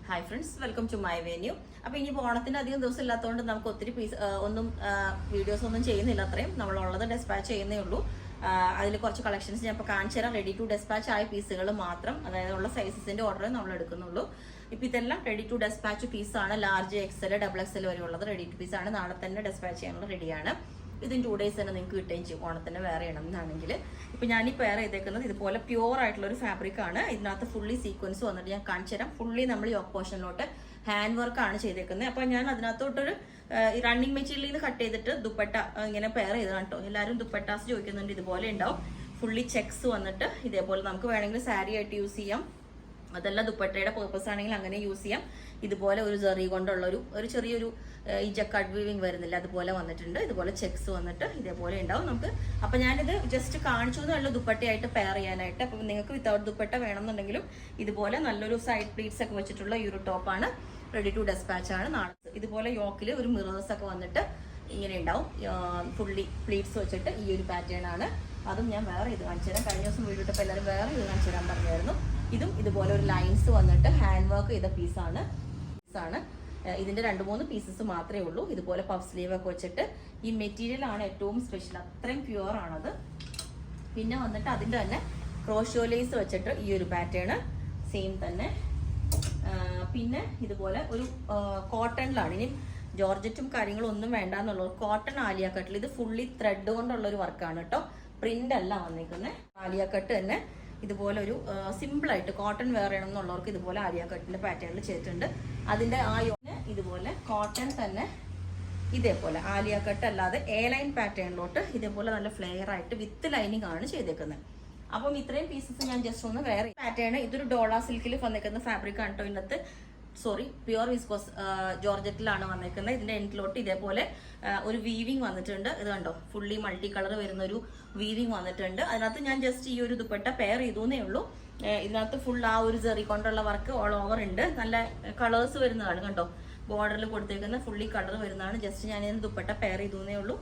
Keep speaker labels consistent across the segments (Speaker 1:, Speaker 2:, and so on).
Speaker 1: Hi friends, welcome to my venue. അപ്പോൾ ഇനി ഓണത്തിന് അധികം ദിവസം ഇല്ലാത്തതുകൊണ്ട് നമുക്ക് ഒത്തിരി വീഡിയോസ് ഒന്നും ചെയ്യുന്നില്ല. അത്രയും നമ്മളുള്ളത് ഡെസ്പാച്ച് ചെയ്യുന്നേ ഉള്ളൂ. അതിൽ കുറച്ച് കളക്ഷൻസ് ഞാൻ ഇപ്പോൾ കാണിച്ചു തരാം. റെഡി ടു ഡെസ്പാച്ച് ആയ പീസുകൾ മാത്രം, അതായത് ഉള്ള സൈസസിന്റെ ഓർഡർ നമ്മൾ എടുക്കുന്നുള്ളൂ. ഇപ്പോൾ ഇതെല്ലാം റെഡി ടു ഡെസ്പാച്ച് പീസാണ്. ലാർജ് XL, XXL വരെ ഉള്ളത് റെഡി ടു പീസാണ്. നാളെ തന്നെ ഡെസ്പാച്ച് ചെയ്യാനുള്ള റെഡിയാണ്. ഇതിന് 2 days തന്നെ നിങ്ങൾക്ക് കിട്ടുകയും ചെയ്യും. ഓണത്തിന് വേറെ ചെയ്യണമെന്നാണെങ്കിൽ. ഇപ്പം ഞാനിപ്പോൾ വേറെ ചെയ്തേക്കുന്നത് ഇതുപോലെ പ്യുവർ ആയിട്ടുള്ള ഒരു ഫാബ്രിക് ആണ്. ഇതിനകത്ത് ഫുള്ളി സീക്വൻസ് വന്നിട്ട് ഞാൻ കാണിച്ചു തരാം. ഫുള്ളി നമ്മൾ യോക്ക് പോർഷനിലോട്ട് ഹാൻഡ് വർക്ക് ആണ് ചെയ്തേക്കുന്നത്. അപ്പം ഞാൻ അതിനകത്തോട്ടൊരു റണ്ണിങ് മെറ്റീരിയലിൽ നിന്ന് കട്ട് ചെയ്തിട്ട് ദുപ്പട്ട ഇങ്ങനെ പെയർ ചെയ്തതാണ് കേട്ടോ. എല്ലാവരും ദുപ്പട്ടാസ് ചോദിക്കുന്നുണ്ട്. ഇതുപോലെ ഉണ്ടാവും. ഫുള്ളി ചെക്സ് വന്നിട്ട് ഇതേപോലെ നമുക്ക് വേണമെങ്കിൽ സാരി ആയിട്ട് യൂസ് ചെയ്യാം. അതല്ല ദുപ്പട്ടയുടെ പേർപ്പസ് ആണെങ്കിൽ അങ്ങനെ യൂസ് ചെയ്യാം. ഇതുപോലെ ഒരു ജെറി കൊണ്ടുള്ള ഒരു ചെറിയൊരു ഈ ജക്കാർഡ് വീവിങ് വരുന്നില്ല, അതുപോലെ വന്നിട്ടുണ്ട്. ഇതുപോലെ ചെക്സ് വന്നിട്ട് ഇതേപോലെ ഉണ്ടാവും നമുക്ക്. അപ്പം ഞാനിത് ജസ്റ്റ് കാണിച്ചു എന്നുള്ള ദുപ്പട്ടയായിട്ട് പെയർ ചെയ്യാനായിട്ട്. അപ്പം നിങ്ങൾക്ക് വിത്തൗട്ട് ദുപ്പട്ട വേണമെന്നുണ്ടെങ്കിലും ഇതുപോലെ നല്ലൊരു സൈഡ് പ്ലീറ്റ്സ് ഒക്കെ വെച്ചിട്ടുള്ള ഈ ഒരു ടോപ്പാണ്. റെഡി ടു ഡെസ്പാച്ച് ആണ്. നാളെ ഇതുപോലെ യോക്കിൽ ഒരു മിറേഴ്സ് ഒക്കെ വന്നിട്ട് ഇങ്ങനെ ഉണ്ടാവും. ഫുള്ളി പ്ലീറ്റ്സ് വെച്ചിട്ട് ഈ ഒരു പാറ്റേൺ ആണ്. അതും ഞാൻ വേറെ ഇത് കാണിച്ചു തരാം. കഴിഞ്ഞ ദിവസം വീഡിയോ ഇട്ടപ്പോൾ എല്ലാവരും വേറെ ഇത് കാണിച്ചു തരാൻ പറഞ്ഞായിരുന്നു. ഇതും ഇതുപോലെ ഒരു ലൈൻസ് വന്നിട്ട് ഹാൻഡ് വർക്ക് ചെയ്ത പീസാണ്. ഇതിന്റെ 2-3 പീസസ് മാത്രമേ ഉള്ളൂ. ഇതുപോലെ പഫ് സ്ലീവ് ഒക്കെ വെച്ചിട്ട് ഈ മെറ്റീരിയൽ ആണ് ഏറ്റവും സ്പെഷ്യൽ. അത്രയും പ്യുവർ ആണത്. പിന്നെ വന്നിട്ട് അതിന്റെ തന്നെ ക്രോഷോലേസ് വെച്ചിട്ട് ഈ ഒരു പാറ്റേൺ സെയിം തന്നെ. പിന്നെ ഇതുപോലെ ഒരു കോട്ടണിലാണ്. ഇനി ജോർജറ്റും കാര്യങ്ങളും ഒന്നും വേണ്ട എന്നുള്ളൂ. കോട്ടൺ ആലിയ കട്ടിൽ. ഇത് ഫുള്ളി ത്രെഡ് കൊണ്ടുള്ള ഒരു വർക്കാണ് കേട്ടോ. പ്രിന്റ് അല്ല വന്നിരിക്കുന്നത്. ആലിയ കട്ട് തന്നെ ഇതുപോലെ ഒരു സിമ്പിൾ ആയിട്ട് കോട്ടൺ വെയർ ചെയ്യണം എന്നുള്ളവർക്ക് ഇതുപോലെ ആലിയ കട്ടിന്റെ പാറ്റേണിൽ ചെയ്തിട്ടുണ്ട്. അതിന്റെ ആ ഇതുപോലെ കോട്ടൺ തന്നെ ഇതേപോലെ ആലിയ കട്ട് അല്ലാതെ ലൈൻ പാറ്റേണിലോട്ട് ഇതേപോലെ നല്ല ഫ്ലെയർ ആയിട്ട് വിത്ത് ലൈനിങ് ആണ് ചെയ്തേക്കുന്നത്. അപ്പം ഇത്രയും പീസസ് ഞാൻ ജസ്റ്റ് ഒന്ന് വേറെ പാറ്റേൺ. ഇതൊരു ഡോള സിൽക്കിൽ വന്നേക്കുന്ന ഫാബ്രിക് ആണ് കേട്ടോ. ഇതിനകത്ത് പ്യുവർ വിസ്കോസ് ജോർജറ്റിലാണ് വന്നേക്കുന്നത്. ഇതിന്റെ എൻഡിലോട്ട് ഇതേപോലെ ഒരു വീവിങ് വന്നിട്ടുണ്ട്. ഇത് കണ്ടോ, ഫുള്ളി മൾട്ടി കളർ വരുന്ന ഒരു വീവിങ് വന്നിട്ടുണ്ട്. അതിനകത്ത് ഞാൻ ജസ്റ്റ് ഈ ഒരു ദുപ്പട്ട പെയർ ചെയ്തേ ഉള്ളൂ. ഇതിനകത്ത് ഫുൾ ആ ഒരു ജെറി കൊണ്ടുള്ള വർക്ക് ഓൾ ഓവർ ഉണ്ട്. നല്ല കളേഴ്സ് വരുന്നതാണ് കണ്ടോ. ബോർഡറിൽ കൊടുത്തേക്കുന്ന ഫുള്ളി കളർ വരുന്നതാണ്. ജസ്റ്റ് ഞാൻ ഇതിന് ദുപ്പട്ട പെയർ ചെയ്തേ ഉള്ളൂ.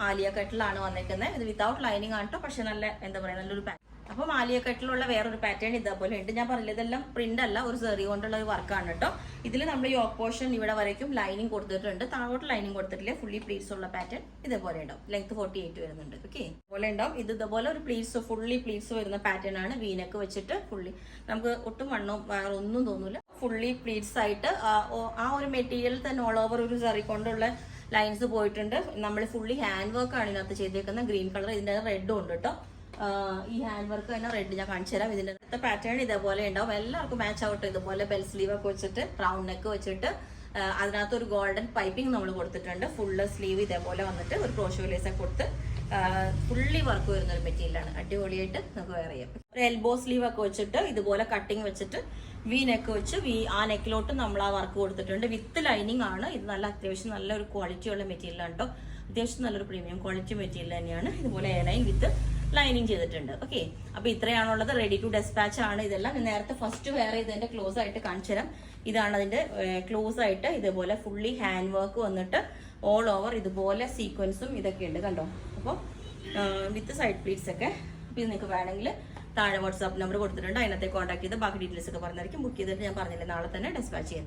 Speaker 1: ആലിയ കട്ടിലാണ് വന്നേക്കുന്നത്. ഇത് വിത്തൗട്ട് ലൈനിങ് ആണ് കേട്ടോ. പക്ഷെ നല്ല എന്താ പറയുക, നല്ലൊരു അപ്പം ആലിയ കട്ടിലുള്ള വേറൊരു പാറ്റേൺ ഇതേപോലെ ഉണ്ട്. ഞാൻ പറഞ്ഞില്ല, ഇതെല്ലാം പ്രിന്റ് അല്ല, ഒരു സെറി കൊണ്ടുള്ള ഒരു വർക്കാണ് കേട്ടോ. ഇതിൽ നമ്മൾ യോക്ക് പോർഷൻ ഇവിടെ വരയ്ക്കും ലൈനിങ് കൊടുത്തിട്ടുണ്ട്. താഴോട്ട് ലൈനിങ് കൊടുത്തിട്ടില്ല. ഫുള്ളി പ്ലീറ്റ്സ് ഉള്ള പാറ്റേൺ ഇതേപോലെ ഉണ്ടാവും. ലെങ്ത് 48 വരുന്നുണ്ട്. ഓക്കെ, ഇതുപോലെ ഉണ്ടാവും. ഇത് ഇതുപോലെ ഒരു പ്ലീറ്റ്സ് ഫുള്ളി പ്ലീറ്റ്സ് വരുന്ന പാറ്റേൺ ആണ്. വീനക്ക് വെച്ചിട്ട് ഫുള്ളി നമുക്ക് ഒട്ടും വണ്ണവും വേറെ ഒന്നും തോന്നില്ല. ഫുള്ളി പ്ലീറ്റ്സ് ആയിട്ട് ആ ഒരു മെറ്റീരിയൽ തന്നെ ഓൾ ഓവർ ഒരു സെറി കൊണ്ടുള്ള ലൈൻസ് പോയിട്ടുണ്ട്. നമ്മൾ ഫുള്ളി ഹാൻഡ് വർക്ക് ആണ് ഇതിനകത്ത് ചെയ്തേക്കുന്നത്. ഗ്രീൻ കളർ, ഇതിന്റെ റെഡും ഉണ്ട് കേട്ടോ. ഈ ഹാൻഡ് വർക്ക് തന്നെ റെഡ് ഞാൻ കാണിച്ചു തരാം. ഇതിന്റെ അടുത്ത പാറ്റേൺ ഇതേപോലെ ഉണ്ടാവും. എല്ലാവർക്കും മാച്ച് ആവട്ടെ. ഇതുപോലെ ബെൽ സ്ലീവ് ഒക്കെ വെച്ചിട്ട് റൗണ്ട് നെക്ക് വെച്ചിട്ട് അതിനകത്ത് ഒരു ഗോൾഡൻ പൈപ്പിംഗ് നമ്മൾ കൊടുത്തിട്ടുണ്ട്. ഫുള്ള് സ്ലീവ് ഇതേപോലെ വന്നിട്ട് ഒരു ക്രോഷോലേസ് ഒക്കെ കൊടുത്ത് ഫുള്ളി വർക്ക് വരുന്ന ഒരു മെറ്റീരിയലാണ്. അടിപൊളിയായിട്ട് നമുക്ക് വെയർ ചെയ്യാം. ഒരു എൽബോ സ്ലീവ് ഒക്കെ വെച്ചിട്ട് ഇതുപോലെ കട്ടിങ് വെച്ചിട്ട് വി നെക്ക് വെച്ച് ആ നെക്കിലോട്ട് നമ്മൾ ആ വർക്ക് കൊടുത്തിട്ടുണ്ട്. വിത്ത് ലൈനിങ് ആണ്. ഇത് നല്ല അത്യാവശ്യം നല്ലൊരു ക്വാളിറ്റി ഉള്ള മെറ്റീരിയലാണ് കേട്ടോ. അത്യാവശ്യം നല്ലൊരു പ്രീമിയം ക്വാളിറ്റി മെറ്റീരിയൽ തന്നെയാണ്. ഇതുപോലെ ലൈൻ വിത്ത് ലൈനിങ് ചെയ്തിട്ടുണ്ട്. ഓക്കെ, അപ്പൊ ഇത്രയാണുള്ളത്. റെഡി ടു ഡെസ്പാച്ച് ആണ് ഇതെല്ലാം. നേരത്തെ ഫസ്റ്റ് വേറെ ഇതിന്റെ ക്ലോസ് ആയിട്ട് കാണിച്ചു തരാം. ഇതാണ് അതിന്റെ ക്ലോസ് ആയിട്ട്. ഇതുപോലെ ഫുള്ളി ഹാൻഡ് വർക്ക് വന്നിട്ട് ഓൾ ഓവർ ഇതുപോലെ സീക്വൻസും ഇതൊക്കെ ഉണ്ട് കണ്ടോ. അപ്പോൾ വിത്ത് സൈഡ് പ്ലീറ്റ്സ് ഒക്കെ. അപ്പോൾ ഇത് നിങ്ങൾക്ക് വേണമെങ്കിൽ താഴെ വാട്സാപ്പ് നമ്പർ കൊടുത്തിട്ടുണ്ട്. അതിനകത്ത് കോൺടാക്ട് ചെയ്ത് ബാക്കി ഡീറ്റെയിൽസ് ഒക്കെ പറഞ്ഞായിരിക്കും. ബുക്ക് ചെയ്തിട്ട് ഞാൻ പറഞ്ഞില്ലേ നാളെ തന്നെ ഡെസ്പാച്ച് ചെയ്യുന്നത്.